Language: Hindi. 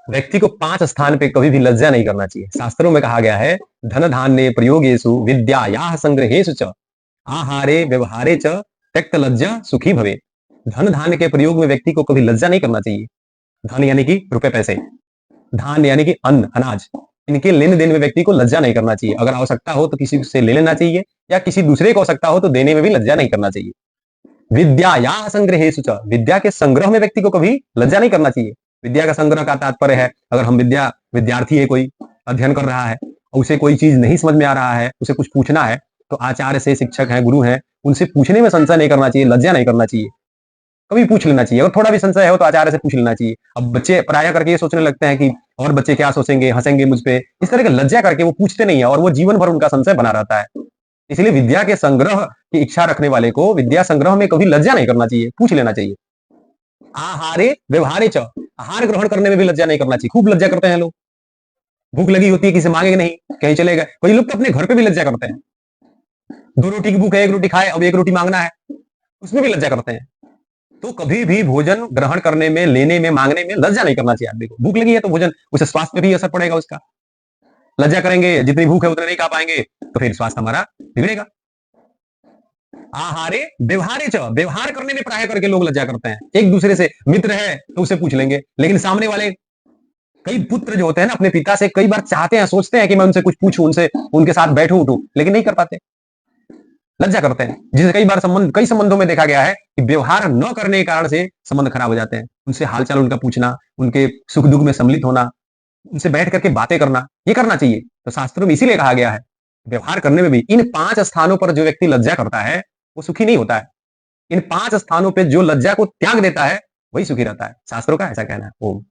व्यक्ति को 5 स्थान पे कभी भी लज्जा नहीं करना चाहिए। शास्त्रों में कहा गया है, धन धान्य प्रयोगेषु विद्यायाः संग्रहेषु च आहारे व्यवहारे च त्यक्त लज्जा सुखी भवेत्। धन धान्य के प्रयोग में व्यक्ति को कभी लज्जा नहीं करना चाहिए। धन यानी कि रुपए पैसे, धान्य यानी कि अन्न अनाज, इनके लेन देन में व्यक्ति को लज्जा नहीं करना चाहिए। अगर आवश्यकता हो तो किसी से ले लेना चाहिए, या किसी दूसरे को आवश्यकता हो तो देने में भी लज्जा नहीं करना चाहिए। विद्यायाः संग्रहेषु च, विद्या के संग्रह में व्यक्ति को कभी लज्जा नहीं करना चाहिए। विद्या का संग्रह का तात्पर्य है, अगर हम विद्यार्थी है, कोई अध्ययन कर रहा है, उसे कोई चीज नहीं समझ में आ रहा है, उसे कुछ पूछना है, तो आचार्य से, शिक्षक है, गुरु है, उनसे पूछने में संशय नहीं करना चाहिए, लज्जा नहीं करना चाहिए, कभी पूछ लेना चाहिए। अगर थोड़ा भी संशय हो तो आचार्य से पूछ लेना चाहिए। अब बच्चे प्राय करके ये सोचने लगते हैं कि और बच्चे क्या सोचेंगे, हंसेंगे मुझ पे, इस तरह की लज्जा करके वो पूछते नहीं है, और वो जीवन भर उनका संशय बना रहता है। इसलिए विद्या के संग्रह की इच्छा रखने वाले को विद्या संग्रह में कभी लज्जा नहीं करना चाहिए, पूछ लेना चाहिए। आहारे व्यवहारे च, आहार ग्रहण करने में भी लज्जा नहीं करना चाहिए। खूब लज्जा करते हैं लोग, भूख लगी होती है, किसी मांगेंगे नहीं, कहीं चले गए। कोई लोग तो अपने घर पे भी लज्जा करते हैं, 2 रोटी की भूख है, 1 रोटी खाए, अब 1 रोटी मांगना है, उसमें भी लज्जा करते हैं। तो कभी भी भोजन ग्रहण करने में, लेने में, मांगने में लज्जा नहीं करना चाहिए आदमी को। भूख लगी है तो भोजन, उसे स्वास्थ्य पे भी असर पड़ेगा उसका। लज्जा करेंगे, जितनी भूख है उतने नहीं खा पाएंगे, तो फिर स्वास्थ्य हमारा बिगड़ेगा। आहारे व्यवहारे च, व्यवहार करने में प्राय करके लोग लज्जा करते हैं। एक दूसरे से, मित्र है तो उसे पूछ लेंगे, लेकिन सामने वाले कई पुत्र जो होते हैं ना, अपने पिता से कई बार चाहते हैं, सोचते हैं कि मैं उनसे कुछ पूछूं, उनसे उनके साथ बैठूं उठूं, लेकिन नहीं कर पाते, लज्जा करते हैं। जिसे कई संबंधों में देखा गया है कि व्यवहार न करने के कारण से संबंध खराब हो जाते हैं। उनसे हालचाल उनका पूछना, उनके सुख दुख में सम्मिलित होना, उनसे बैठ करके बातें करना, ये करना चाहिए। तो शास्त्रों में इसीलिए कहा गया है, व्यवहार करने में भी इन 5 स्थानों पर जो व्यक्ति लज्जा करता है वो सुखी नहीं होता है। इन 5 स्थानों पे जो लज्जा को त्याग देता है वही सुखी रहता है, शास्त्रों का ऐसा कहना है। ओम।